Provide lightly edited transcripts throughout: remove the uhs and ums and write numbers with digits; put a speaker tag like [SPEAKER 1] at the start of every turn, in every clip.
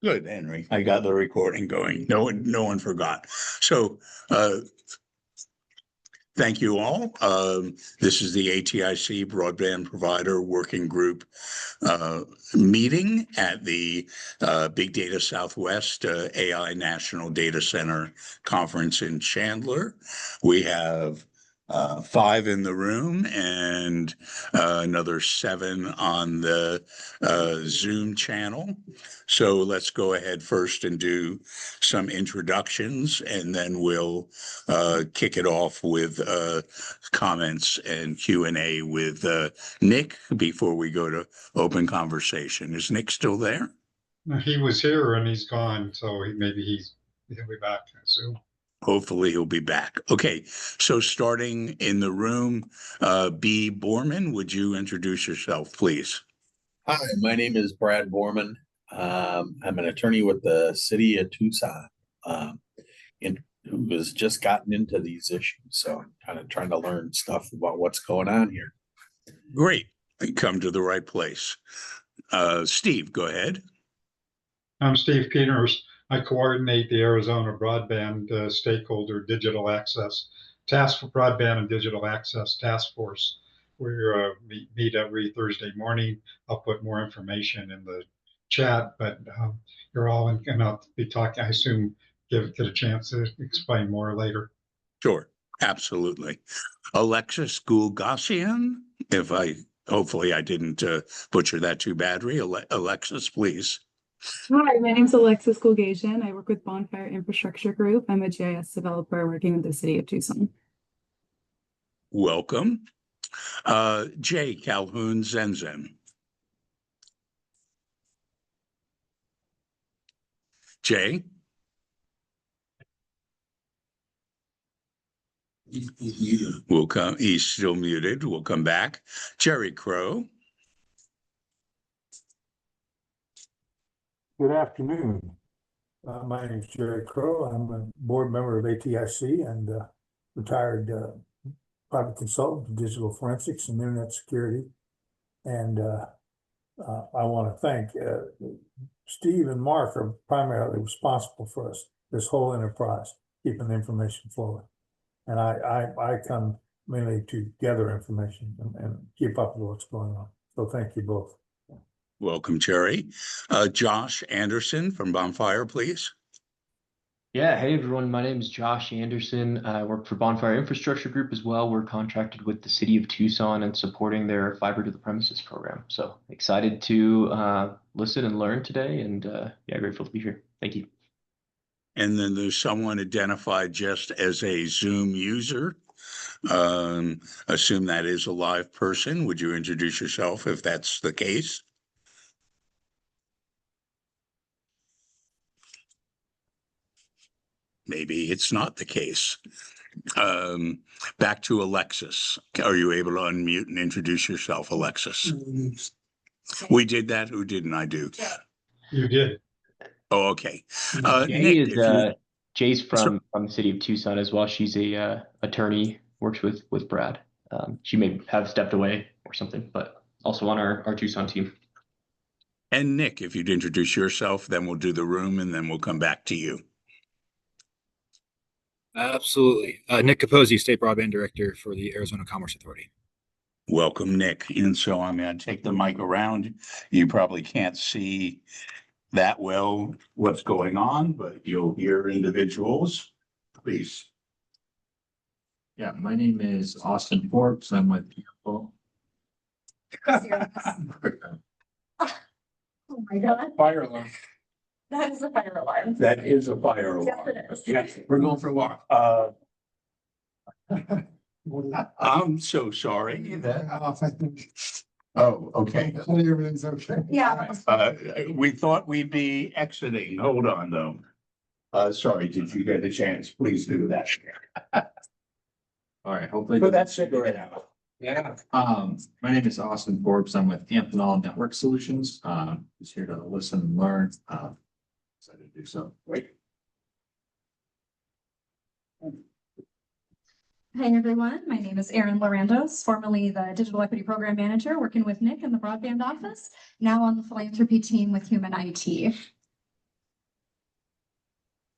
[SPEAKER 1] Good, Henry. I got the recording going. No one forgot. So, thank you all. This is the ATIC Broadband Provider Working Group meeting at the Big Data Southwest AI National Data Center Conference in Chandler. We have 5 in the room and another 7 on the Zoom channel. So let's go ahead first and do some introductions, and then we'll kick it off with comments and Q&A with Nick before we go to open conversation. Is Nick still there?
[SPEAKER 2] He was here and he's gone, so he'll be back soon.
[SPEAKER 1] Hopefully he'll be back. Okay, so starting in the room, B. Borman, would you introduce yourself, please?
[SPEAKER 3] Hi, my name is Brad Borman. I'm an attorney with the city of Tucson, who has just gotten into these issues. So I'm kind of trying to learn stuff about what's going on here.
[SPEAKER 1] Great. You come to the right place. Steve, go ahead.
[SPEAKER 2] I'm Steve Peters. I coordinate the Arizona Broadband Stakeholder Digital Access Task for Broadband and Digital Access Task Force. We meet every Thursday morning. I'll put more information in the chat, but you're all going to be talking, I assume, get a chance to explain more later.
[SPEAKER 1] Sure, absolutely. Alexis Gulgasian, hopefully I didn't butcher that too badly. Alexis, please.
[SPEAKER 4] Hi, my name is Alexis Gulgasian. I work with Bonfire Infrastructure Group. I'm a GIS developer working with the city of Tucson.
[SPEAKER 1] Welcome. Jay Calhoun Zenzen. Jay? We'll come. He's still muted. We'll come back. Jerry Crow.
[SPEAKER 5] Good afternoon. My name is Jerry Crow. I'm a board member of ATIC and retired private consultant for digital forensics and internet security. And I want to thank Steve and Mark are primarily responsible for this whole enterprise, keeping the information flowing. And I come mainly to gather information and keep up with what's going on. So thank you both.
[SPEAKER 1] Welcome, Jerry. Josh Anderson from Bonfire, please.
[SPEAKER 6] Yeah, hey everyone, my name is Josh Anderson. I work for Bonfire Infrastructure Group as well. We're contracted with the city of Tucson and supporting their fiber to the premises program. So excited to listen and learn today, and yeah, grateful to be here. Thank you.
[SPEAKER 1] And then there's someone identified just as a Zoom user. Assume that is a live person. Would you introduce yourself if that's the case? Maybe it's not the case. Back to Alexis. Are you able to unmute and introduce yourself, Alexis? We did that. Who didn't I do?
[SPEAKER 2] You did.
[SPEAKER 1] Oh, okay.
[SPEAKER 6] Jay's from the city of Tucson as well. She's a attorney, works with Brad. She may have stepped away or something, but also on our Tucson team.
[SPEAKER 1] And Nick, if you'd introduce yourself, then we'll do the room and then we'll come back to you.
[SPEAKER 7] Absolutely. Nick Capozzi, State Broadband Director for the Arizona Commerce Authority.
[SPEAKER 1] Welcome, Nick. And so I'm going to take the mic around. You probably can't see that well what's going on, but you'll hear individuals. Please.
[SPEAKER 8] Yeah, my name is Austin Forbes. I'm with people.
[SPEAKER 9] Oh my God.
[SPEAKER 8] Fire alarm.
[SPEAKER 9] That is a fire alarm.
[SPEAKER 1] That is a fire alarm.
[SPEAKER 9] Yes, it is.
[SPEAKER 1] Yes,
[SPEAKER 8] We're going for a walk.
[SPEAKER 1] I'm so sorry. Oh, okay.
[SPEAKER 8] Everything's okay.
[SPEAKER 9] Yeah.
[SPEAKER 1] We thought we'd be exiting. Hold on, though. Sorry, did you get a chance? Please do that.
[SPEAKER 8] All right, hopefully.
[SPEAKER 1] Put that cigarette out.
[SPEAKER 8] Yeah. My name is Austin Forbes. I'm with Amphenol Network Solutions. Just here to listen and learn. Excited to do so. Great.
[SPEAKER 9] Hi, everyone. My name is Erin Lorandos, formerly the Digital Equity Program Manager, working with Nick in the Broadband office, now on the philanthropy team with Human IT.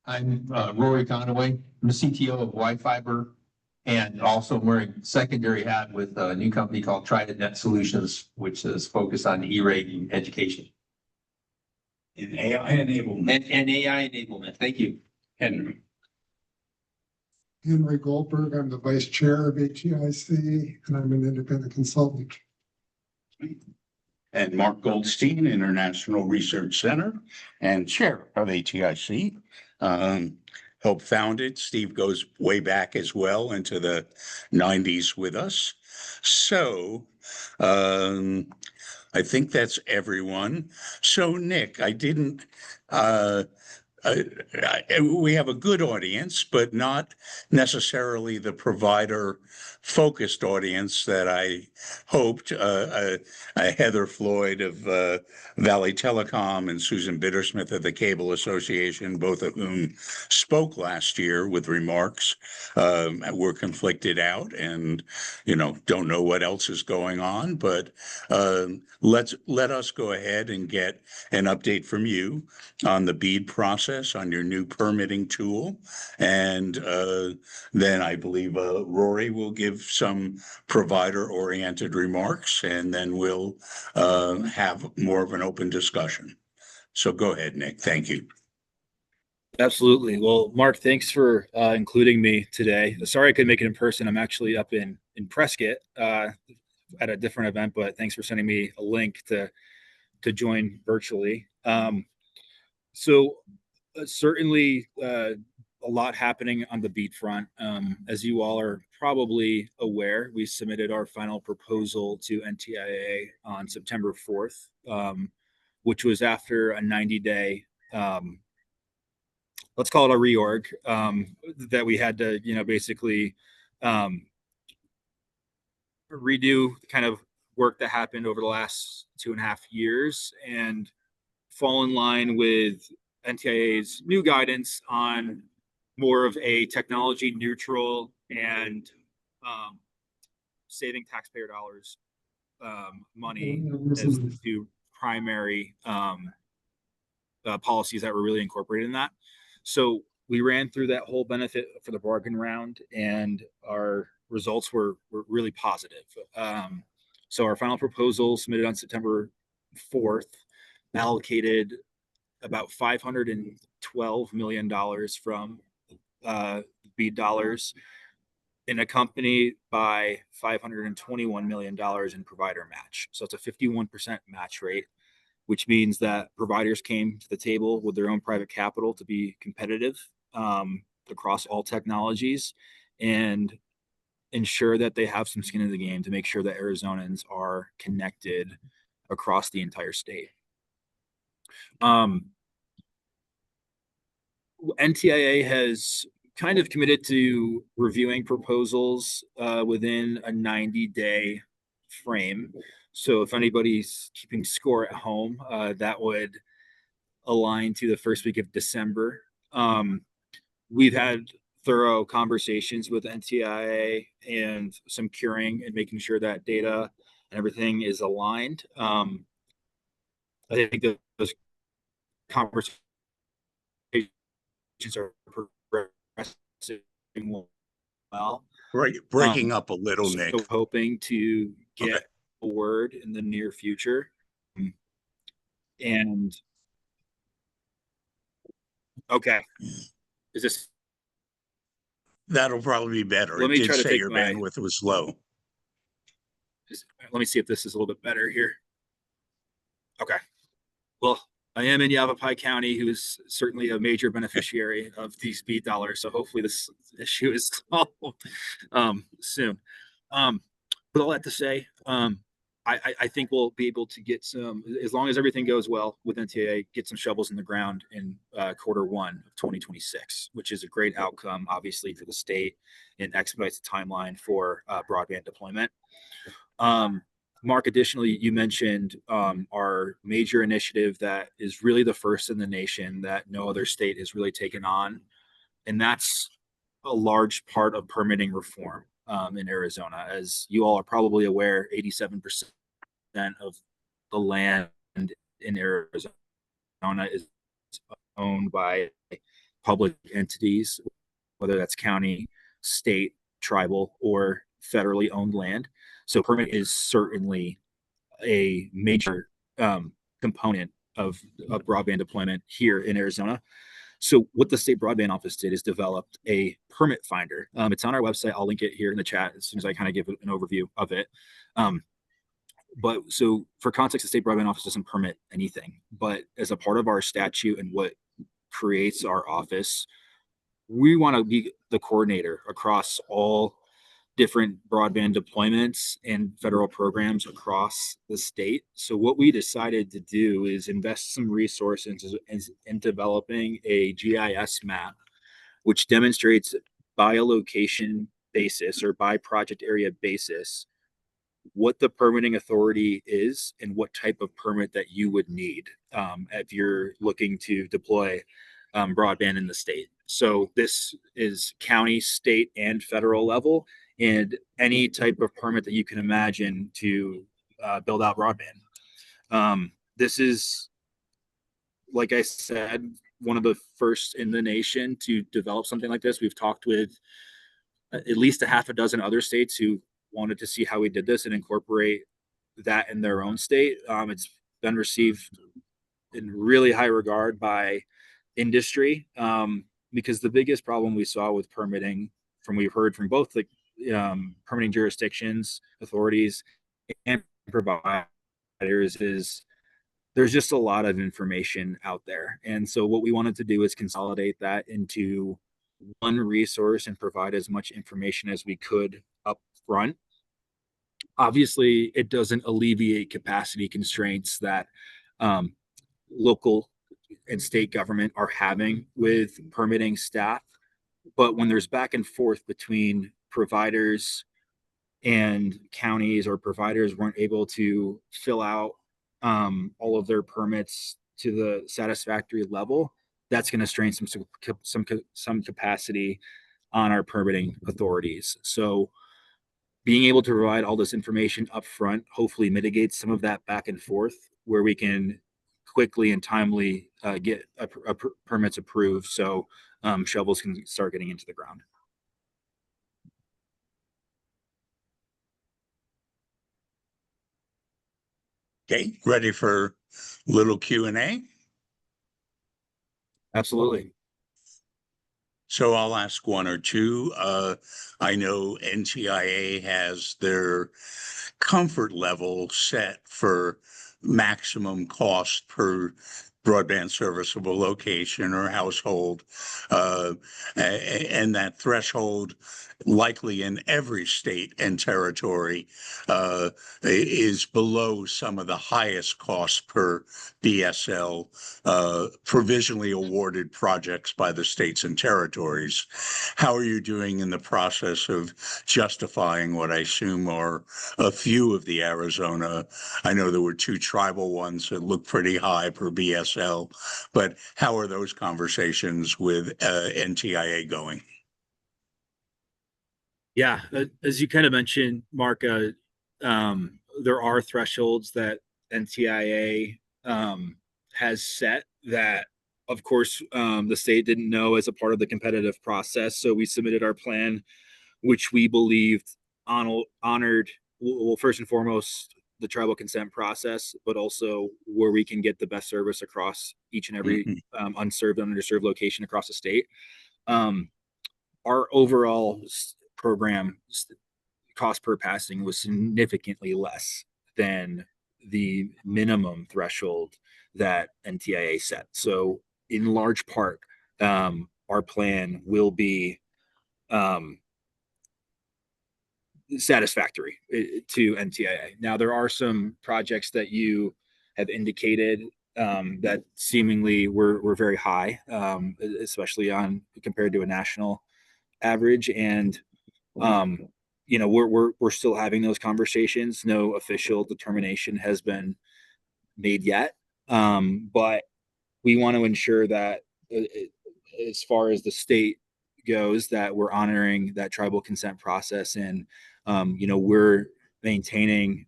[SPEAKER 10] I'm Rory Conaway. I'm the CTO of Wi-Fiber, and also I'm wearing secondary hat with a new company called Trident Net Solutions, which is focused on E-rate education.
[SPEAKER 1] In AI enablement.
[SPEAKER 10] And AI enablement. Thank you, Henry.
[SPEAKER 11] Henry Goldberg, I'm the vice chair of ATIC, and I'm an independent consultant.
[SPEAKER 1] And Mark Goldstein, International Research Center and chair of ATIC. Helped found it. Steve goes way back as well into the 90s with us. So I think that's everyone. So Nick, I didn't we have a good audience, but not necessarily the provider focused audience that I hoped. Heather Floyd of Valley Telecom and Susan Bittersmith of the Cable Association, both of whom spoke last year with remarks, were conflicted out and, don't know what else is going on. But let us go ahead and get an update from you on the BEAD process, on your new permitting tool. And then I believe Rory will give some provider-oriented remarks, and then we'll have more of an open discussion. So go ahead, Nick. Thank you.
[SPEAKER 7] Absolutely. Well, Mark, thanks for including me today. Sorry I couldn't make it in person. I'm actually up in Prescott at a different event, but thanks for sending me a link to join virtually. So certainly a lot happening on the BEAD front. As you all are probably aware, we submitted our final proposal to NTIA on September 4th, which was after a 90-day, let's call it a reorg, that we had to, basically redo kind of work that happened over the last 2.5 years and fall in line with NTIA's new guidance on more of a technology neutral and saving taxpayer dollars money as the two primary policies that were really incorporated in that. So we ran through that whole benefit for the bargain round, and our results were really positive. So our final proposal submitted on September 4th allocated about $512 million from BEAD dollars and accompanied by $521 million in provider match. So it's a 51% match rate, which means that providers came to the table with their own private capital to be competitive across all technologies and ensure that they have some skin in the game to make sure that Arizonans are connected across the entire state. NTIA has kind of committed to reviewing proposals within a 90-day frame. So if anybody's keeping score at home, that would align to the first week of December. We've had thorough conversations with NTIA and some curing and making sure that data and everything is aligned. I think those conversations are progressing well.
[SPEAKER 1] Breaking up a little,
[SPEAKER 7] so
[SPEAKER 1] Nick.
[SPEAKER 7] Hoping to get a word in the near future. And okay, is this?
[SPEAKER 1] That'll probably be better.
[SPEAKER 7] Let me try to
[SPEAKER 1] say
[SPEAKER 7] take
[SPEAKER 1] your bandwidth was low.
[SPEAKER 7] Let me see if this is a little bit better here. Okay. Well, I am in Yavapai County, who is certainly a major beneficiary of these BEAD dollars. So hopefully this issue is solved soon. But all that to say, I think we'll be able to get some, as long as everything goes well with NTIA, get some shovels in the ground in Q1 of 2026, which is a great outcome, obviously, for the state and expedites the timeline for broadband deployment. Mark, additionally, you mentioned our major initiative that is really the first in the nation that no other state has really taken on. And that's a large part of permitting reform in Arizona. As you all are probably aware, 87% of the land in Arizona is owned by public entities, whether that's county, state, tribal, or federally owned land. So permit is certainly a major component of broadband deployment here in Arizona. So what the state broadband office did is developed a permit finder. It's on our website. I'll link it here in the chat as soon as I kind of give an overview of it. But so for context, the state broadband office doesn't permit anything, but as a part of our statute and what creates our office, we want to be the coordinator across all different broadband deployments and federal programs across the state. So what we decided to do is invest some resources in developing a GIS map, which demonstrates by a location basis or by project area basis what the permitting authority is and what type of permit that you would need if you're looking to deploy broadband in the state. So this is county, state, and federal level, and any type of permit that you can imagine to build out broadband. This is, like I said, one of the first in the nation to develop something like this. We've talked with at least a half a dozen other states who wanted to see how we did this and incorporate that in their own state. It's been received in really high regard by industry because the biggest problem we saw with permitting, from we've heard from both the permitting jurisdictions, authorities, and providers, is there's just a lot of information out there. And so what we wanted to do is consolidate that into one resource and provide as much information as we could up front. Obviously, it doesn't alleviate capacity constraints that local and state government are having with permitting staff. But when there's back and forth between providers and counties, or providers weren't able to fill out all of their permits to the satisfactory level, that's going to strain some capacity on our permitting authorities. So being able to provide all this information up front hopefully mitigates some of that back and forth, where we can quickly and timely get permits approved, so shovels can start getting into the ground.
[SPEAKER 1] Okay, ready for little Q&A?
[SPEAKER 7] Absolutely.
[SPEAKER 1] So I'll ask one or two. I know NTIA has their comfort level set for maximum cost per broadband serviceable location or household. And that threshold, likely in every state and territory, is below some of the highest cost per BSL provisionally awarded projects by the states and territories. How are you doing in the process of justifying what I assume are a few of the Arizona? I know there were 2 tribal ones that look pretty high per BSL, but how are those conversations with NTIA going?
[SPEAKER 7] Yeah, as you kind of mentioned, Mark, there are thresholds that NTIA has set that, of course, the state didn't know as a part of the competitive process. So we submitted our plan, which we believed honored, well, first and foremost, the tribal consent process, but also where we can get the best service across each and every unserved and underserved location across the state. Our overall program cost per passing was significantly less than the minimum threshold that NTIA set. So in large part, our plan will be satisfactory to NTIA. Now, there are some projects that you have indicated that seemingly were very high, especially on compared to a national average. And we're still having those conversations. No official determination has been made yet, but we want to ensure that as far as the state goes, that we're honoring that tribal consent process, and we're maintaining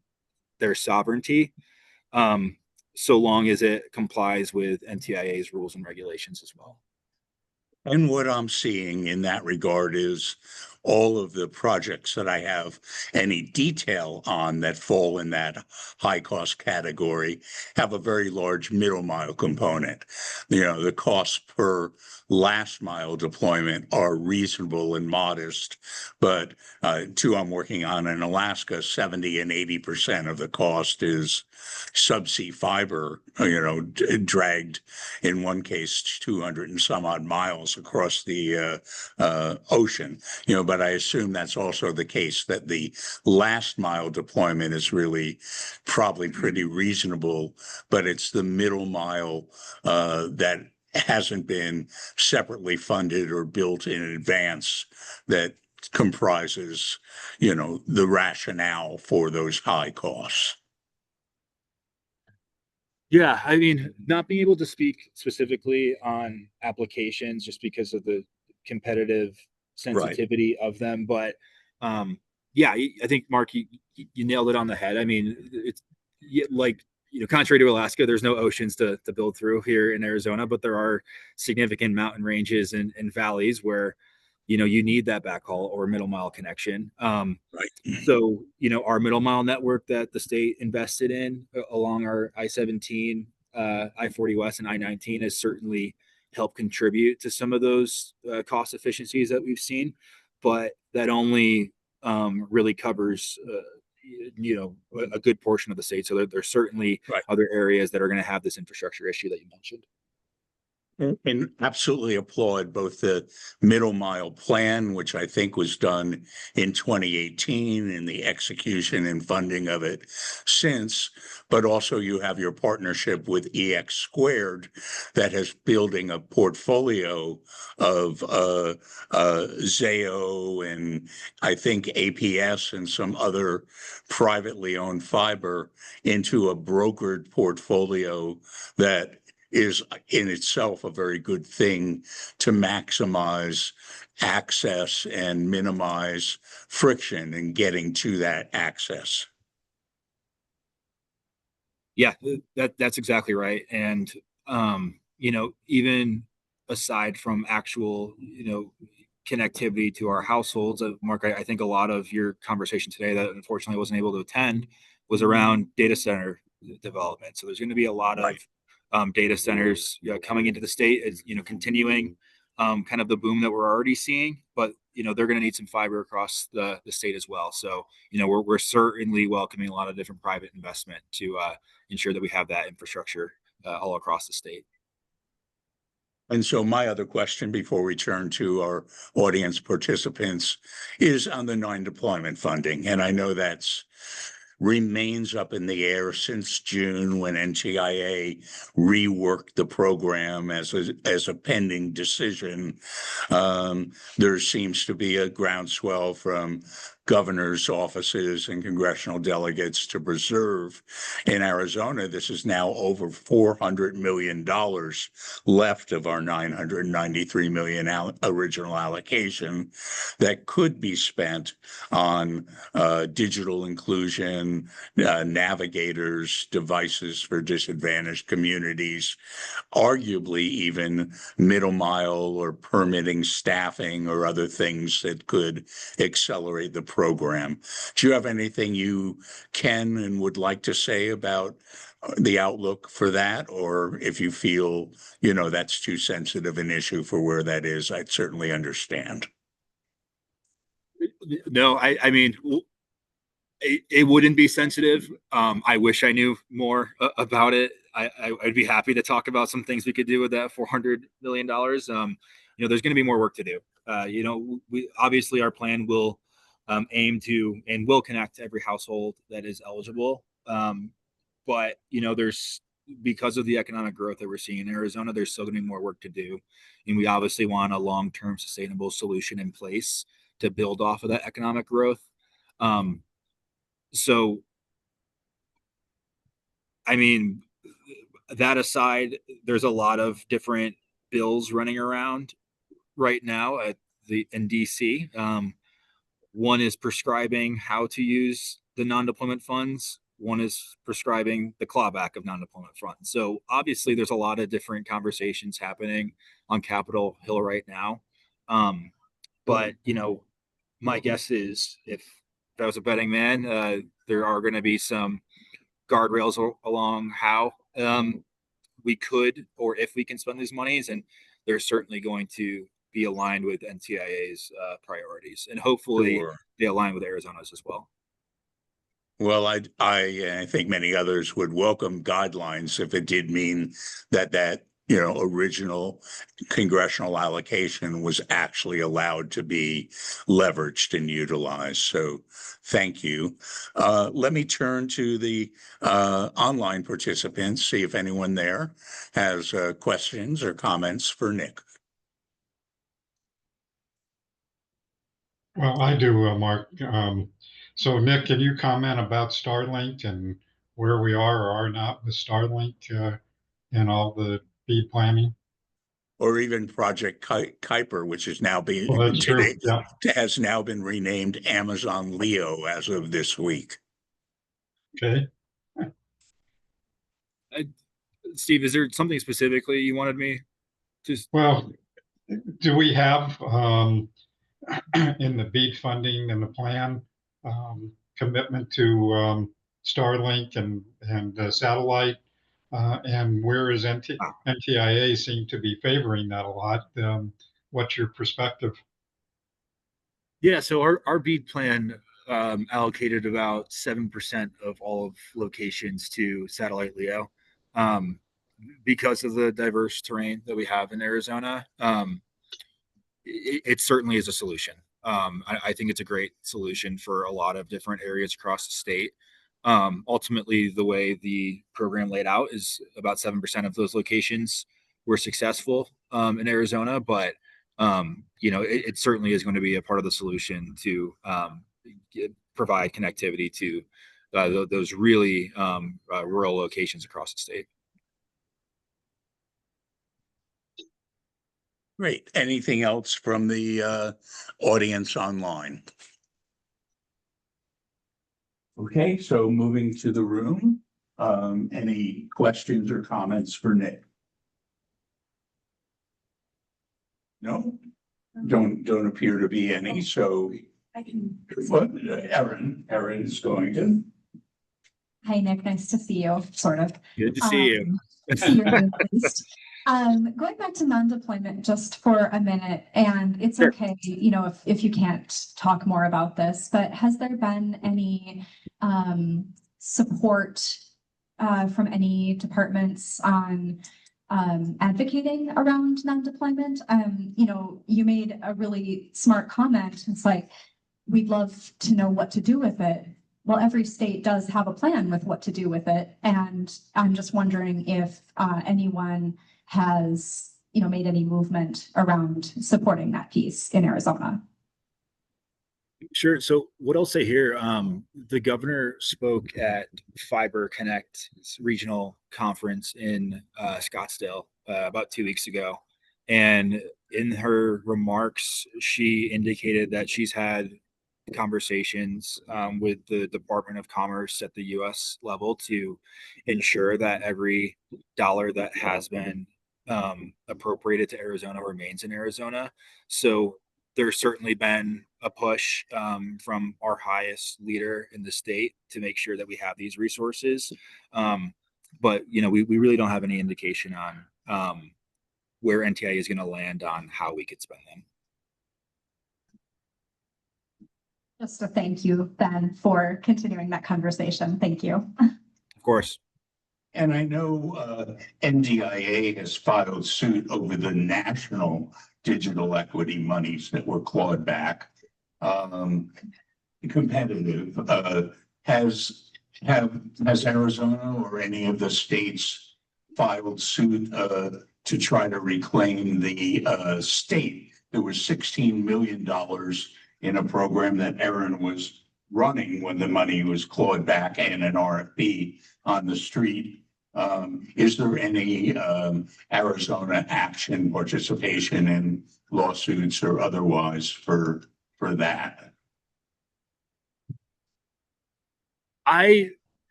[SPEAKER 7] their sovereignty, so long as it complies with NTIA's rules and regulations as well.
[SPEAKER 1] And what I'm seeing in that regard is all of the projects that I have any detail on that fall in that high cost category have a very large middle mile component. The costs per last mile deployment are reasonable and modest, but two I'm working on in Alaska, 70 and 80% of the cost is subsea fiber, dragged in one case 200 and some odd miles across the ocean. But I assume that's also the case that the last mile deployment is really probably pretty reasonable, but it's the middle mile that hasn't been separately funded or built in advance that comprises, the rationale for those high costs.
[SPEAKER 7] Yeah, I mean, not being able to speak specifically on applications just because of the competitive sensitivity of them, but yeah, I think Mark, you nailed it on the head. I mean, it's like, contrary to Alaska, there's no oceans to build through here in Arizona, but there are significant mountain ranges and valleys where you need that backhaul or middle mile connection.
[SPEAKER 1] Right.
[SPEAKER 7] So, our middle mile network that the state invested in along our I-17, I-40 West, and I-19 has certainly helped contribute to some of those cost efficiencies that we've seen, but that only really covers a good portion of the state. So there's certainly other areas that are going to have this infrastructure issue that you mentioned.
[SPEAKER 1] And absolutely applaud both the middle mile plan, which I think was done in 2018, and the execution and funding of it since, but also you have your partnership with EX Squared that is building a portfolio of Zayo and I think APS and some other privately owned fiber into a brokered portfolio that is in itself a very good thing to maximize access and minimize friction in getting to that access.
[SPEAKER 7] Yeah, that's exactly right. And, even aside from actual, connectivity to our households, Mark, I think a lot of your conversation today that unfortunately wasn't able to attend was around data center development. So there's going to be a lot of data centers coming into the state, is continuing kind of the boom that we're already seeing, but they're going to need some fiber across the state as well. So we're certainly welcoming a lot of different private investment to ensure that we have that infrastructure all across the state.
[SPEAKER 1] And so my other question before we turn to our audience participants is on the non-deployment funding. And I know that's remains up in the air since June when NTIA reworked the program as a pending decision. There seems to be a groundswell from governor's offices and congressional delegates to preserve. In Arizona, this is now over $400 million left of our $993 million original allocation that could be spent on digital inclusion, navigators, devices for disadvantaged communities, arguably even middle mile or permitting staffing or other things that could accelerate the program. Do you have anything you can and would like to say about the outlook for that? Or if you feel, that's too sensitive an issue for where that is, I'd certainly understand.
[SPEAKER 7] No, I mean, it wouldn't be sensitive. I wish I knew more about it. I'd be happy to talk about some things we could do with that $400 million. There's going to be more work to do. We obviously our plan will aim to and will connect every household that is eligible. But there's because of the economic growth that we're seeing in Arizona, there's still going to be more work to do, and we obviously want a long-term sustainable solution in place to build off of that economic growth. So, I mean, that aside, there's a lot of different bills running around right now in DC. One is prescribing how to use the non-deployment funds one is prescribing the clawback of non-deployment funds. So obviously there's a lot of different conversations happening on Capitol Hill right now. But my guess is if I was a betting man, there are going to be some guardrails along how we could, or if we can spend these monies, and they're certainly going to be aligned with NTIA's priorities, and hopefully
[SPEAKER 1] Sure.
[SPEAKER 7] they align with Arizona's as well.
[SPEAKER 1] Well, I think many others would welcome guidelines if it did mean that original congressional allocation was actually allowed to be leveraged and utilized. So thank you. Let me turn to the online participants, see if anyone there has questions or comments for Nick.
[SPEAKER 2] Well, I do, Mark. So Nick, can you comment about Starlink and where we are or are not with Starlink and all the BEAD planning?
[SPEAKER 1] Or even Project Kuiper, which is now being
[SPEAKER 2] Well, that's true. Yeah.
[SPEAKER 1] has now been renamed Amazon Leo as of this week.
[SPEAKER 2] Okay.
[SPEAKER 7] Steve, is there something specifically you wanted me to?
[SPEAKER 2] Well, do we have in the BEAD funding and the plan commitment to Starlink and satellite? And where is NTIA seem to be favoring that a lot? What's your perspective?
[SPEAKER 7] Yeah, so our BEAD plan allocated about 7% of all of locations to satellite LEO because of the diverse terrain that we have in Arizona. It certainly is a solution. I think it's a great solution for a lot of different areas across the state. Ultimately, the way the program laid out is about 7% of those locations were successful in Arizona, but it certainly is going to be a part of the solution to provide connectivity to those really rural locations across the state.
[SPEAKER 1] Great. Anything else from the audience online? Okay, so moving to the room, any questions or comments for Nick? No, don't appear to be any. So
[SPEAKER 9] I can.
[SPEAKER 1] Erin is going to.
[SPEAKER 9] Hi, Nick. Nice to see you. Sort of.
[SPEAKER 7] Good to see you.
[SPEAKER 9] See your name at least. Going back to non-deployment just for a minute, and it's
[SPEAKER 7] Sure.
[SPEAKER 9] okay, if you can't talk more about this, but has there been any support from any departments on advocating around non-deployment? You made a really smart comment. It's like, we'd love to know what to do with it. Well, every state does have a plan with what to do with it. And I'm just wondering if anyone has, made any movement around supporting that piece in Arizona.
[SPEAKER 7] Sure. So what I'll say here, the governor spoke at Fiber Connect regional conference in Scottsdale about 2 weeks ago. And in her remarks, she indicated that she's had conversations with the Department of Commerce at the U.S. level to ensure that every dollar that has been appropriated to Arizona remains in Arizona. So there's certainly been a push from our highest leader in the state to make sure that we have these resources. But we really don't have any indication on where NTIA is going to land on how we could spend them.
[SPEAKER 9] Just a thank you then for continuing that conversation. Thank you.
[SPEAKER 7] Of course.
[SPEAKER 1] And I know NDIA has filed suit over the national digital equity monies that were clawed back. Competitive. Has Arizona or any of the states filed suit to try to reclaim the state? There was $16 million in a program that Erin was running when the money was clawed back in an RFP on the street. Is there any Arizona action, participation in lawsuits or otherwise for that?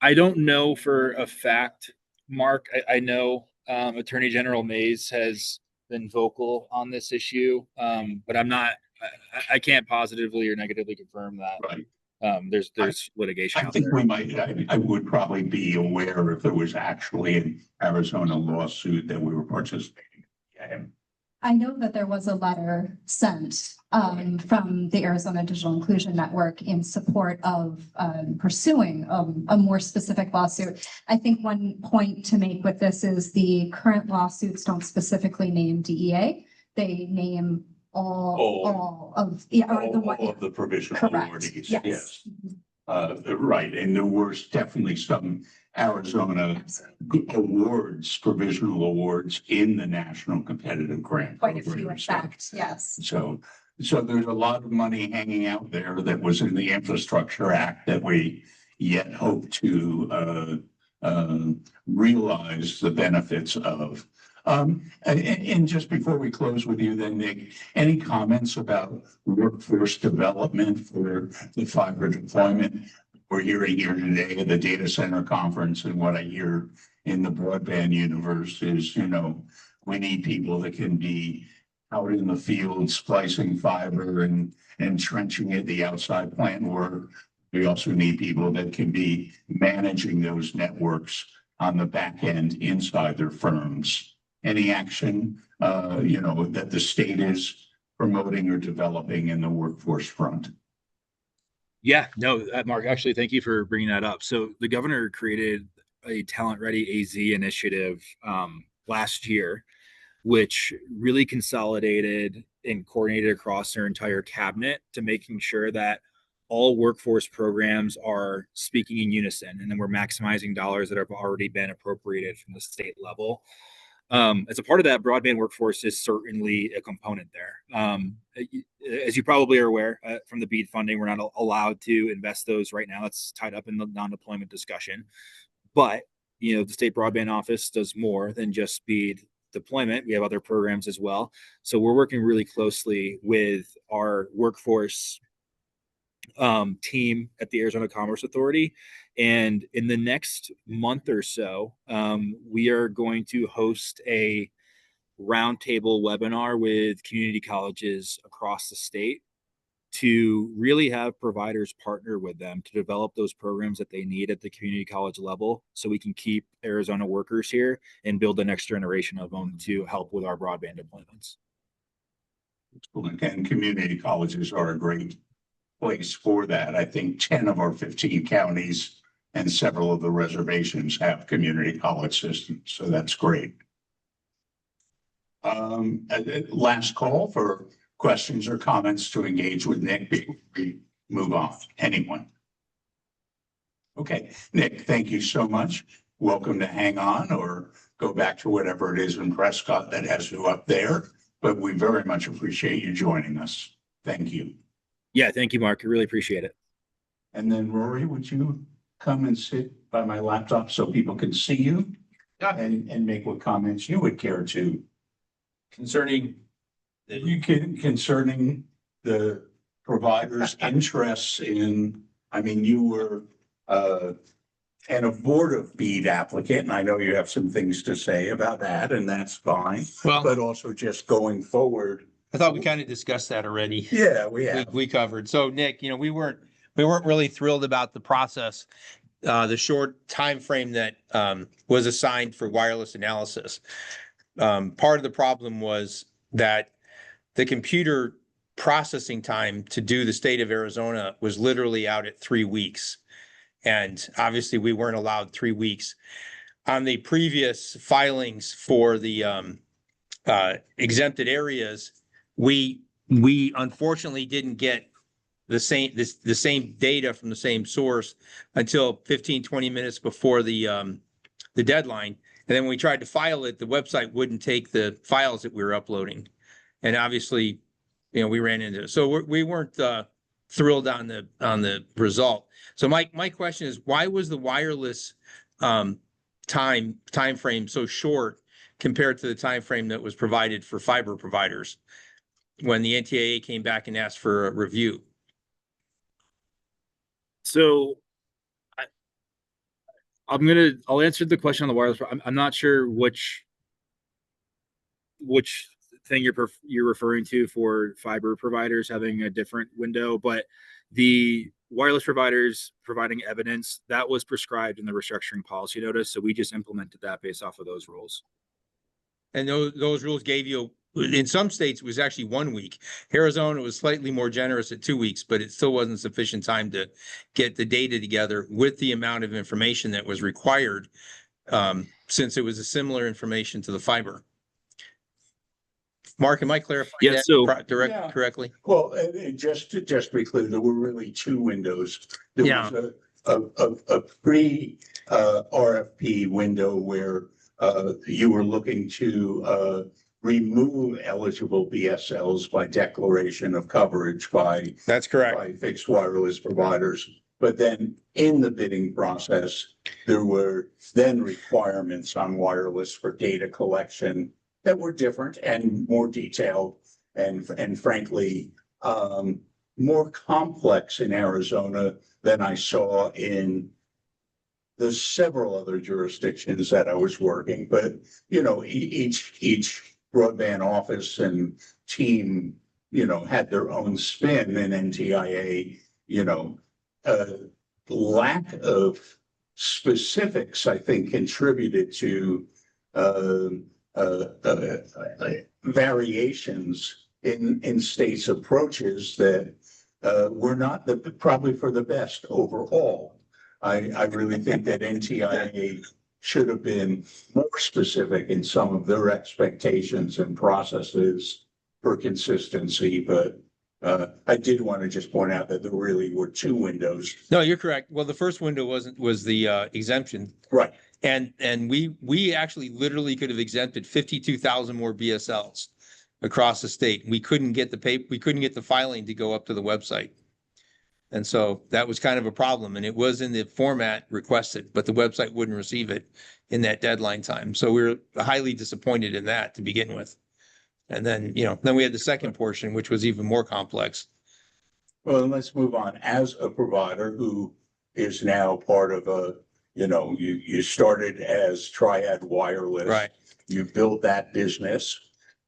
[SPEAKER 7] I don't know for a fact, Mark. I know Attorney General Mays has been vocal on this issue, but I'm not. I can't positively or negatively confirm that.
[SPEAKER 1] Right.
[SPEAKER 7] There's litigation
[SPEAKER 1] I
[SPEAKER 7] out
[SPEAKER 1] think
[SPEAKER 7] there.
[SPEAKER 1] we might, I would probably be aware if there was actually an Arizona lawsuit that we were participating in.
[SPEAKER 9] I know that there was a letter sent from the Arizona Digital Inclusion Network in support of pursuing a more specific lawsuit. I think one point to make with this is the current lawsuits don't specifically name DEA. They name all of
[SPEAKER 1] All of the provisional
[SPEAKER 9] correct.
[SPEAKER 1] authorities,
[SPEAKER 9] Yes.
[SPEAKER 1] yes. Right, and there was definitely some Arizona awards, provisional awards in the National Competitive Grant
[SPEAKER 9] Quite a few,
[SPEAKER 1] Program.
[SPEAKER 9] in fact, yes.
[SPEAKER 1] So there's a lot of money hanging out there that was in the Infrastructure Act that we yet hope to realize the benefits of. And just before we close with you then, Nick, any comments about workforce development for the fiber deployment? We're hearing here today at the data center conference, and what I hear in the broadband universe is, we need people that can be out in the field splicing fiber and trenching it, the outside plant work. We also need people that can be managing those networks on the back end inside their firms. Any action, that the state is promoting or developing in the workforce front?
[SPEAKER 7] Yeah, no, Mark, actually, thank you for bringing that up. So the governor created a Talent Ready AZ initiative last year, which really consolidated and coordinated across their entire cabinet to making sure that all workforce programs are speaking in unison, and then we're maximizing dollars that have already been appropriated from the state level. As a part of that, broadband workforce is certainly a component there. As you probably are aware from the BEAD funding, we're not allowed to invest those right now. It's tied up in the non-deployment discussion. But, the state broadband office does more than just BEAD deployment. We have other programs as well. So we're working really closely with our workforce team at the Arizona Commerce Authority. And in the next month or so, we are going to host a roundtable webinar with community colleges across the state to really have providers partner with them to develop those programs that they need at the community college level, so we can keep Arizona workers here and build the next generation of them to help with our broadband deployments.
[SPEAKER 1] And community colleges are a great place for that. I think 10 of our 15 counties and several of the reservations have community college systems, so that's great. Last call for questions or comments to engage with Nick before we move on. Anyone? Okay, Nick, thank you so much. Welcome to hang on or go back to whatever it is in Prescott that has you up there, but we very much appreciate you joining us. Thank you.
[SPEAKER 7] Yeah, thank you, Mark. I really appreciate it.
[SPEAKER 1] And then Rory, would you come and sit by my laptop so people can see you?
[SPEAKER 10] Yeah.
[SPEAKER 1] And make what comments you would care to. Concerning the provider's interests in, you were an abortive BEAD applicant, and I know you have some things to say about that, and that's fine.
[SPEAKER 10] Well,
[SPEAKER 1] but also just going forward.
[SPEAKER 10] I thought we kind of discussed that already.
[SPEAKER 1] Yeah, we have.
[SPEAKER 10] We covered. So Nick, we weren't really thrilled about the process, the short time frame that was assigned for wireless analysis. Part of the problem was that the computer processing time to do the state of Arizona was literally out at 3 weeks. And obviously we weren't allowed 3 weeks. On the previous filings for the exempted areas, we unfortunately didn't get the same data from the same source until 15-20 minutes before the deadline. And then when we tried to file it, the website wouldn't take the files that we were uploading. And obviously, we ran into it. So we weren't thrilled on the result. So my question is, why was the wireless time frame so short compared to the time frame that was provided for fiber providers when the NTIA came back and asked for a review?
[SPEAKER 7] So I'll answer the question on the wireless. I'm not sure which thing you're referring to for fiber providers having a different window, but the wireless providers providing evidence that was prescribed in the restructuring policy notice. So we just implemented that based off of those rules.
[SPEAKER 10] And those rules gave you, in some states, it was actually 1 week. Arizona was slightly more generous at 2 weeks, but it still wasn't sufficient time to get the data together with the amount of information that was required, since it was a similar information to the fiber. Mark, am I clarifying that correctly?
[SPEAKER 1] Well, just to be clear, there were really two windows. There was a pre RFP window where you were looking to remove eligible BSLs by declaration of coverage by
[SPEAKER 10] That's correct.
[SPEAKER 1] by fixed wireless providers. But then in the bidding process, there were then requirements on wireless for data collection that were different and more detailed and frankly more complex in Arizona than I saw in the several other jurisdictions that I was working. But you know, each broadband office and team, you know, had their own spin, and NTIA, you know, lack of specifics, I think, contributed to variations in states' approaches that were not probably for the best overall. I really think that NTIA should have been more specific in some of their expectations and processes for consistency, but I did want to just point out that there really were two windows.
[SPEAKER 10] No, you're correct. Well, the first window was the exemption.
[SPEAKER 1] Right.
[SPEAKER 10] And we actually literally could have exempted 52,000 more BSLs across the state. We couldn't get the filing to go up to the website. And so that was kind of a problem, and it was in the format requested, but the website wouldn't receive it in that deadline time. So we were highly disappointed in that to begin with. And then, you know, then we had the second portion, which was even more complex.
[SPEAKER 1] Well, let's move on. As a provider who is now part of a, you know, you started as Triad Wireless.
[SPEAKER 10] Right.
[SPEAKER 1] You built that business,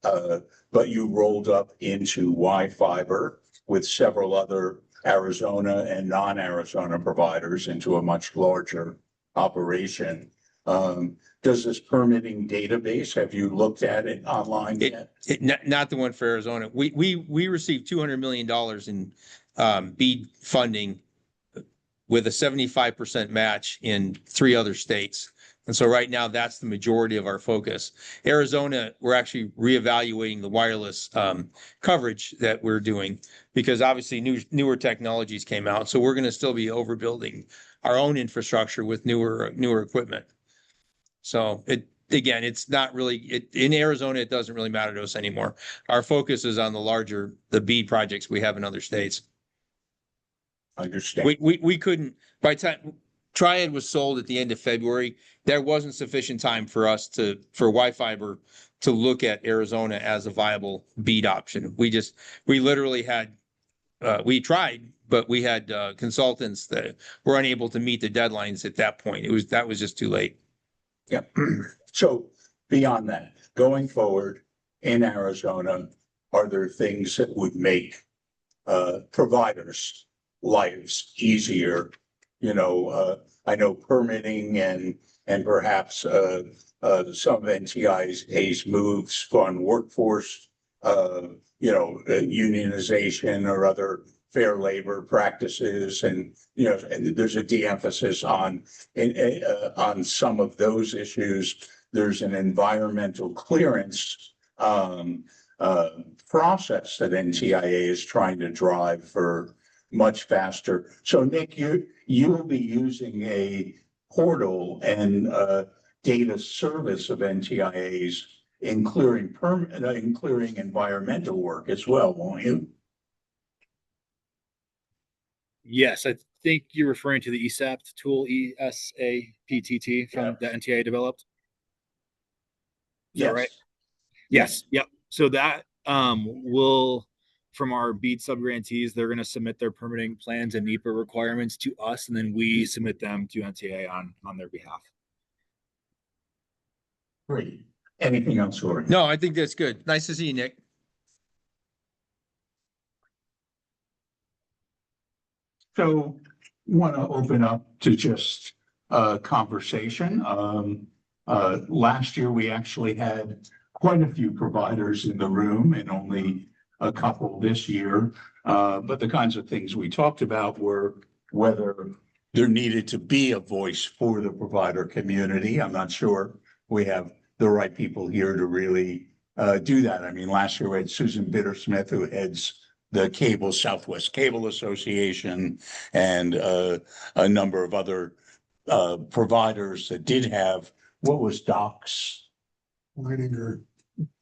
[SPEAKER 1] but you rolled up into Wi-Fiber with several other Arizona and non-Arizona providers into a much larger operation. Does this permitting database, have you looked at it online yet?
[SPEAKER 10] Not the one for Arizona. We received $200 million in BEAD funding with a 75% match in 3 other states. And so right now, that's the majority of our focus. Arizona, we're actually reevaluating the wireless coverage that we're doing because obviously newer technologies came out. So we're going to still be overbuilding our own infrastructure with newer equipment. So it's not really in Arizona. It doesn't really matter to us anymore. Our focus is on the BEAD projects we have in other states.
[SPEAKER 1] Understand.
[SPEAKER 10] We couldn't, by the time Triad was sold at the end of February, there wasn't sufficient time for us for Wi-Fiber to look at Arizona as a viable BEAD option. We literally had, we tried, but we had consultants that were unable to meet the deadlines at that point. That was just too late.
[SPEAKER 1] Yeah. So beyond that, going forward in Arizona, are there things that would make providers' lives easier? You know, I know permitting and perhaps some of NTIA's moves on workforce, you know, unionization or other fair labor practices, and you know, and there's a de-emphasis on some of those issues. There's an environmental clearance process that NTIA is trying to drive for much faster. So Nick, you'll be using a portal and data service of NTIA's in clearing environmental work as well, won't you?
[SPEAKER 7] Yes, I think you're referring to the ESAPT tool, ESAPTT from the NTIA developed. Is that right? Yes. Yep. So that will from our BEAD subgrantees, they're going to submit their permitting plans and NEPA requirements to us, and then we submit them to NTA on their behalf.
[SPEAKER 1] Great. Anything else, Rory?
[SPEAKER 10] No, I think that's good. Nice to see you, Nick.
[SPEAKER 1] So want to open up to just a conversation. Last year, we actually had quite a few providers in the room and only a couple this year. But the kinds of things we talked about were whether there needed to be a voice for the provider community. I'm not sure we have the right people here to really do that. I mean, last year we had Susan Bittersmith, who heads the Southwest Cable Association, and a number of other providers that did have, what was Doc's?
[SPEAKER 11] Leininger,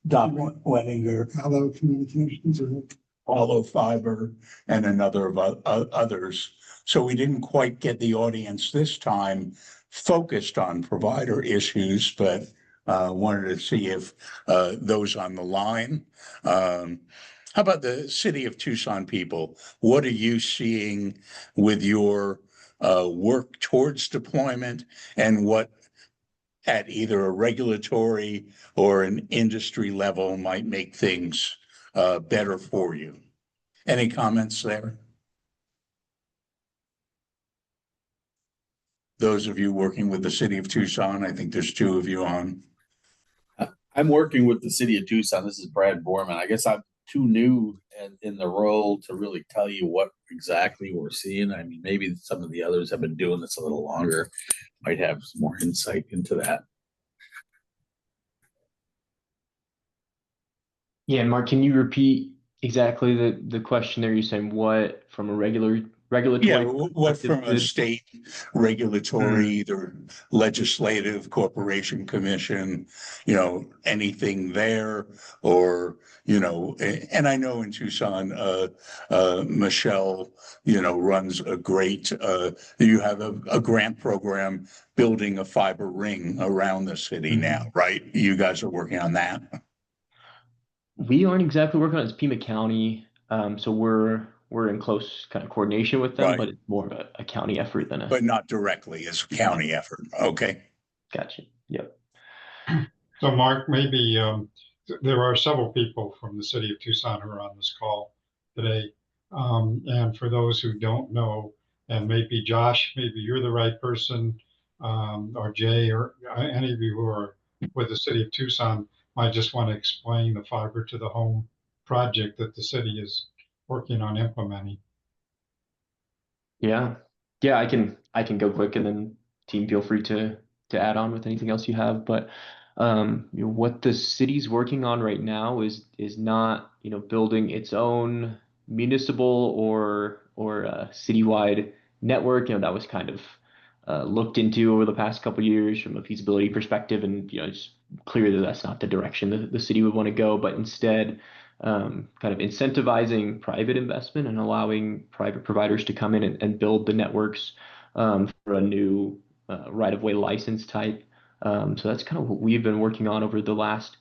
[SPEAKER 1] Doc Wenninger,
[SPEAKER 11] Allo Communications, or
[SPEAKER 1] Hollow Fiber, and another of others. So we didn't quite get the audience this time focused on provider issues, but wanted to see if those on the line. How about the city of Tucson people? What are you seeing with your work towards deployment, and what at either a regulatory or an industry level might make things better for you? Any comments there? Those of you working with the city of Tucson, I think there's two of you on.
[SPEAKER 3] I'm working with the city of Tucson. This is Brad Borman. I guess I'm too new in the role to really tell you what exactly we're seeing. I mean, maybe some of the others have been doing this a little longer, might have some more insight into that.
[SPEAKER 6] Yeah, Mark, can you repeat exactly the question there? You're saying what from a regulatory
[SPEAKER 1] Yeah, what from a
[SPEAKER 6] perspective?
[SPEAKER 1] state regulatory, either legislative, corporation commission, anything there, or, and I know in Tucson, Michelle, runs a great, you have a grant program building a fiber ring around the city now, right? You guys are working on that?
[SPEAKER 6] We aren't exactly working on it. It's Pima County, so we're in close kind of coordination with them,
[SPEAKER 1] Right.
[SPEAKER 6] but it's more of a county effort than
[SPEAKER 1] But not directly as a county effort. Okay.
[SPEAKER 6] Gotcha. Yep.
[SPEAKER 2] So Mark, maybe there are several people from the city of Tucson who are on this call today. And for those who don't know, and maybe Josh, maybe you're the right person, or Jay, or any of you who are with the city of Tucson might just want to explain the fiber to the home project that the city is working on implementing.
[SPEAKER 6] Yeah. Yeah, I can go quick, and then team feel free to add on with anything else you have. But what the city's working on right now is not, building its own municipal or citywide network. That was kind of looked into over the past couple of years from a feasibility perspective, and it's clear that that's not the direction the city would want to go, but instead kind of incentivizing private investment and allowing private providers to come in and build the networks for a new right-of-way license type. So that's kind of what we've been working on over the last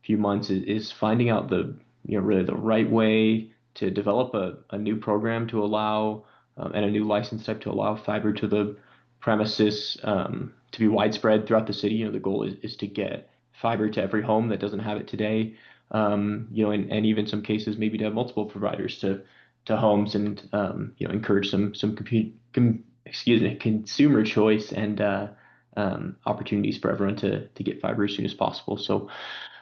[SPEAKER 6] few months is finding out really the right way to develop a new program to allow and a new license type to allow fiber to the premises to be widespread throughout the city. The goal is to get fiber to every home that doesn't have it today. And even some cases maybe to have multiple providers to homes, and encourage some consumer choice and opportunities for everyone to get fiber as soon as possible. So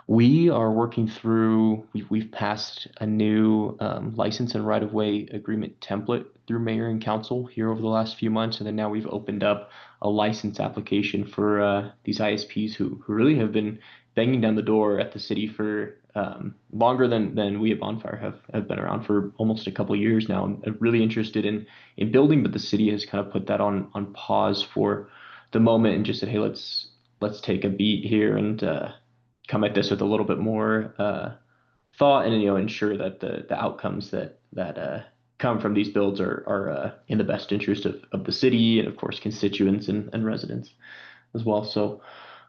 [SPEAKER 6] we are working through, we've passed a new license and right-of-way agreement template through mayor and council here over the last few months. And then now we've opened up a license application for these ISPs who really have been banging down the door at the city for longer than we at Bonfire have been around, for almost a couple of years now, and really interested in building, but the city has kind of put that on pause for the moment and just said, hey, let's take a beat here and come at this with a little bit more thought, and ensure that the outcomes that come from these builds are in the best interest of the city and of course constituents and residents as well. So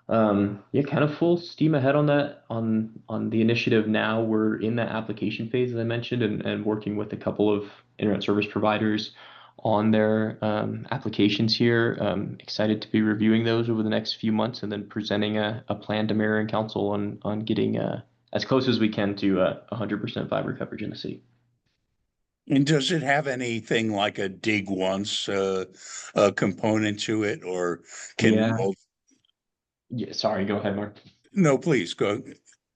[SPEAKER 6] Yeah, kind of full steam ahead on that on the initiative now. We're in that application phase, as I mentioned, and working with a couple of internet service providers on their applications here. Excited to be reviewing those over the next few months and then presenting a plan to mayor and council on getting as close as we can to 100% fiber coverage in the city.
[SPEAKER 1] And does it have anything like a dig once component to it, or can
[SPEAKER 6] Yeah. Yeah, sorry, go ahead, Mark.
[SPEAKER 1] No, please go.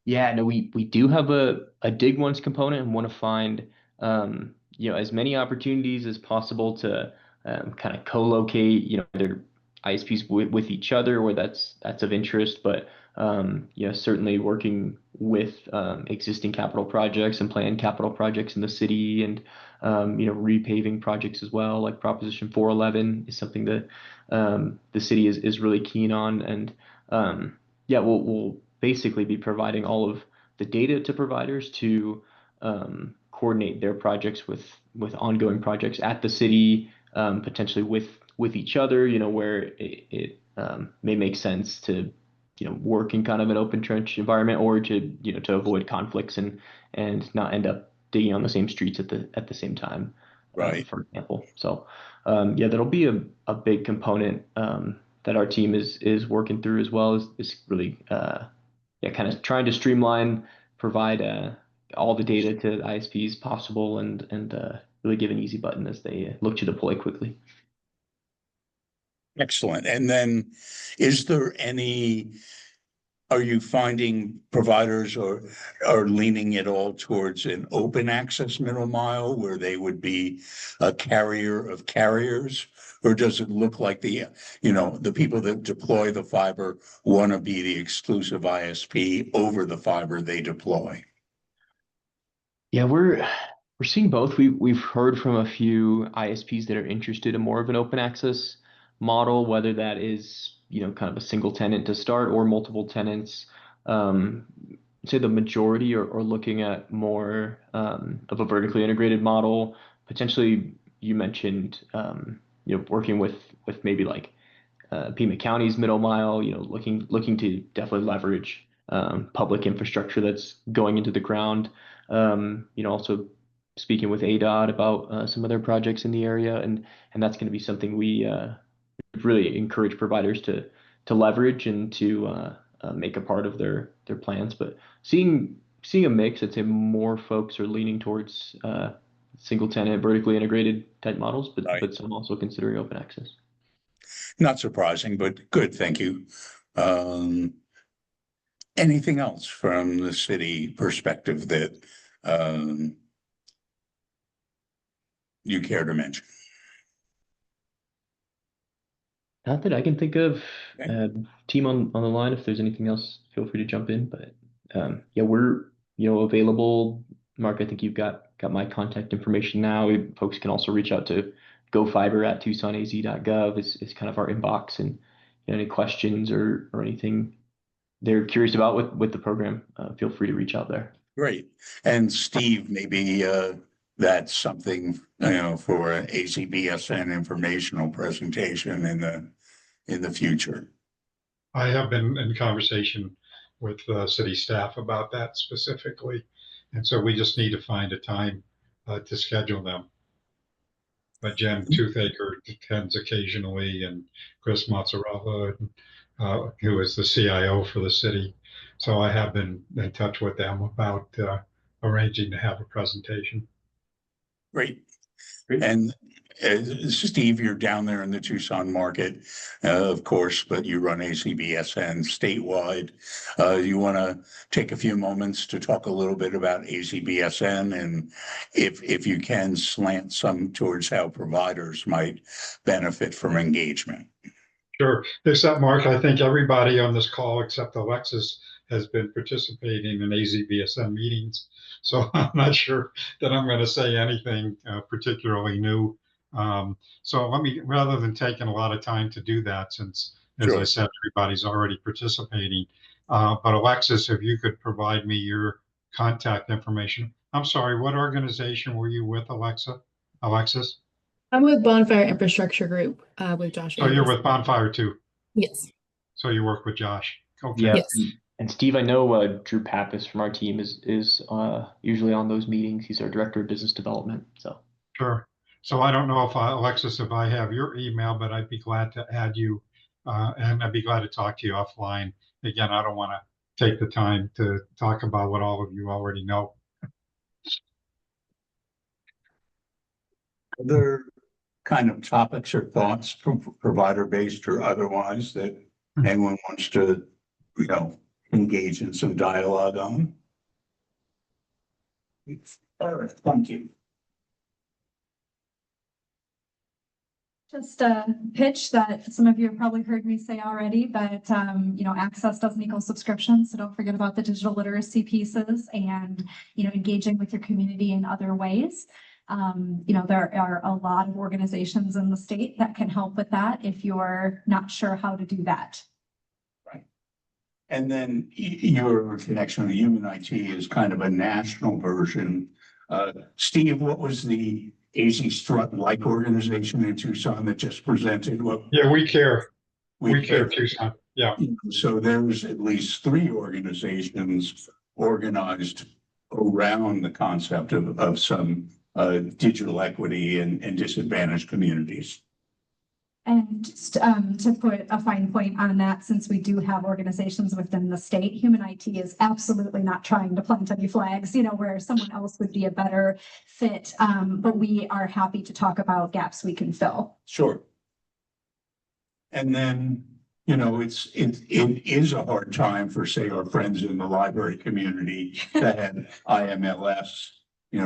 [SPEAKER 6] Yeah, no, we do have a dig once component and want to find as many opportunities as possible to kind of co-locate, their ISPs with each other where that's of interest, but certainly working with existing capital projects and planned capital projects in the city and repaving projects as well, like Proposition 411 is something that the city is really keen on, and we'll basically be providing all of the data to providers to coordinate their projects with ongoing projects at the city, potentially with each other, where it may make sense to work in kind of an open trench environment, or to to avoid conflicts and not end up digging on the same streets at the same time,
[SPEAKER 1] Right.
[SPEAKER 6] for example. So that'll be a big component that our team is working through, as well is really kind of trying to streamline, provide all the data to the ISPs possible, and really give an easy button as they look to deploy quickly.
[SPEAKER 1] Excellent. And then are you finding providers are leaning it all towards an open access middle mile where they would be a carrier of carriers? Or does it look like the people that deploy the fiber want to be the exclusive ISP over the fiber they deploy?
[SPEAKER 6] Yeah, we're seeing both. We've heard from a few ISPs that are interested in more of an open access model, whether that is kind of a single tenant to start or multiple tenants. Say the majority are looking at more of a vertically integrated model. Potentially, you mentioned working with maybe like Pima County's middle mile. Looking to definitely leverage public infrastructure that's going into the ground. Also speaking with ADOT about some of their projects in the area, and that's going to be something we really encourage providers to leverage and to make a part of their plans. But seeing a mix, I'd say more folks are leaning towards single tenant, vertically integrated type models, but some also considering open access.
[SPEAKER 1] Not surprising, but good. Thank you. Anything else from the city perspective that you care to mention?
[SPEAKER 6] Not that I can think of.
[SPEAKER 1] Okay.
[SPEAKER 6] Team on the line, if there's anything else, feel free to jump in. But we're available. Mark, I think you've got my contact information now. Folks can also reach out to gofiber@tucsonaz.gov is kind of our inbox, and any questions or anything they're curious about with the program, feel free to reach out there.
[SPEAKER 1] Great. And Steve, maybe that's something for an ACBSN informational presentation in the future.
[SPEAKER 2] I have been in conversation with city staff about that specifically, and so we just need to find a time to schedule them. But Jen Toothaker attends occasionally, and Chris Mozzarella, who is the CIO for the city. So I have been in touch with them about arranging to have a presentation.
[SPEAKER 1] Great. And Steve, you're down there in the Tucson market, of course, but you run ACBSN statewide. You want to take a few moments to talk a little bit about ACBSN, and if you can slant some towards how providers might benefit from engagement.
[SPEAKER 2] Sure. Except Mark, I think everybody on this call except Alexis has been participating in ACBSN meetings. So I'm not sure that I'm going to say anything particularly new. So let me, rather than taking a lot of time to do that, since, as I said, everybody's already participating. But Alexis, if you could provide me your contact information. I'm sorry, what organization were you with, Alexis?
[SPEAKER 4] I'm with Bonfire Infrastructure Group with Josh.
[SPEAKER 2] Oh, you're with Bonfire too?
[SPEAKER 4] Yes.
[SPEAKER 2] So you work with Josh. Okay.
[SPEAKER 6] Yeah.
[SPEAKER 4] Yes.
[SPEAKER 6] And Steve, I know Drew Pappas from our team is usually on those meetings. He's our director of business development. So
[SPEAKER 2] Sure. So I don't know if Alexis, if I have your email, but I'd be glad to add you, and I'd be glad to talk to you offline. Again, I don't want to take the time to talk about what all of you already know.
[SPEAKER 12] Other kind of topics or thoughts, provider-based or otherwise, that anyone wants to, engage in some dialogue on? All right, thank you.
[SPEAKER 9] Just a pitch that some of you have probably heard me say already, but access doesn't equal subscription. So don't forget about the digital literacy pieces and, engaging with your community in other ways. There are a lot of organizations in the state that can help with that if you're not sure how to do that.
[SPEAKER 12] Right. And then your connection with Human IT is kind of a national version. Steve, what was the AZ Strut-like organization in Tucson that just presented?
[SPEAKER 2] Yeah, we care. We
[SPEAKER 12] care
[SPEAKER 2] care Tucson. Yeah.
[SPEAKER 12] So there's at least 3 organizations organized around the concept of some digital equity and disadvantaged communities.
[SPEAKER 9] And just to put a fine point on that, since we do have organizations within the state, Human IT is absolutely not trying to plant any flags, where someone else would be a better fit. But we are happy to talk about gaps we can fill.
[SPEAKER 12] Sure. And then, it is a hard time for, say, our friends in the library community that had IMLS,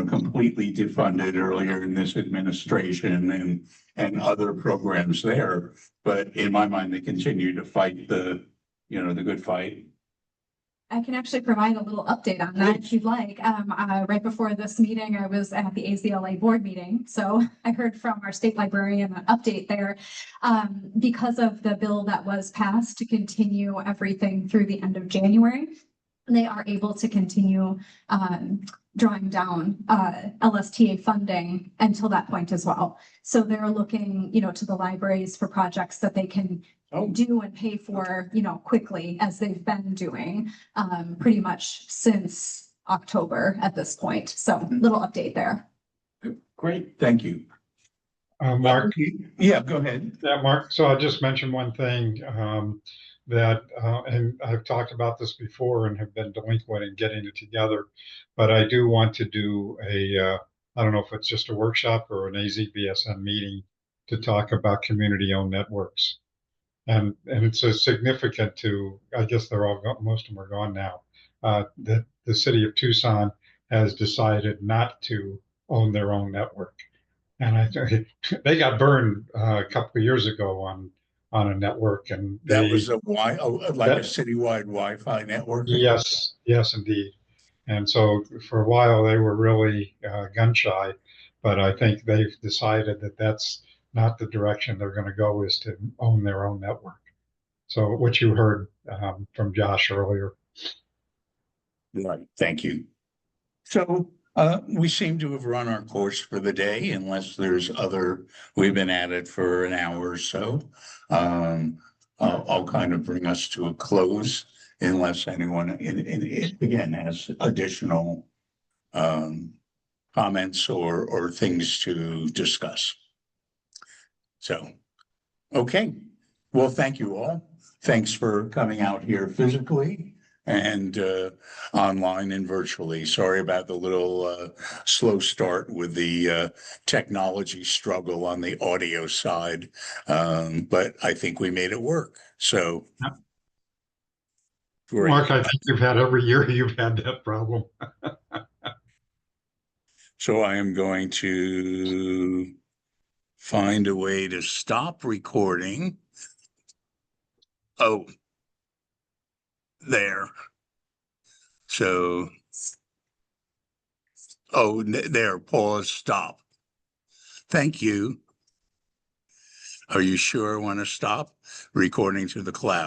[SPEAKER 12] completely defunded earlier in this administration and other programs there. But in my mind, they continue to fight the good fight.
[SPEAKER 9] I can actually provide a little update on that if you'd like. Right before this meeting, I was at the AZLA board meeting. So I heard from our state librarian an update there. Because of the bill that was passed to continue everything through the end of January, they are able to continue drawing down LSTA funding until that point as well. So they're looking, to the libraries for projects that they can do and pay for, quickly, as they've been doing pretty much since October at this point. So little update there.
[SPEAKER 12] Great, thank you.
[SPEAKER 2] Mark.
[SPEAKER 12] Yeah, go ahead.
[SPEAKER 2] Yeah, Mark. So I'll just mention one thing that, and I've talked about this before and have been delinquent in getting it together, but I do want to do I don't know if it's just a workshop or an AZBSN meeting to talk about community-owned networks. And it's a significant to, I guess they're all gone, most of them are gone now, that the city of Tucson has decided not to own their own network. And I think they got burned a couple of years ago on a network, and
[SPEAKER 12] that was a citywide Wi-Fi network.
[SPEAKER 2] Yes, indeed. And so for a while they were really gun shy, but I think they've decided that that's not the direction they're going to go, is to own their own network. So what you heard from Josh earlier.
[SPEAKER 12] Right. Thank you. So we seem to have run our course for the day, unless there's we've been at it for an hour or so. I'll kind of bring us to a close unless anyone again has additional comments or things to discuss. So, okay. Well, thank you all. Thanks for coming out here physically and online and virtually. Sorry about the little slow start with the technology struggle on the audio side, but I think we made it work. So, great.
[SPEAKER 2] Mark, I think you've had every year you've had that problem.
[SPEAKER 1] So I am going to find a way to stop recording. Oh, there. So, there, pause, stop. Thank you. Are you sure I want to stop recording to the cloud?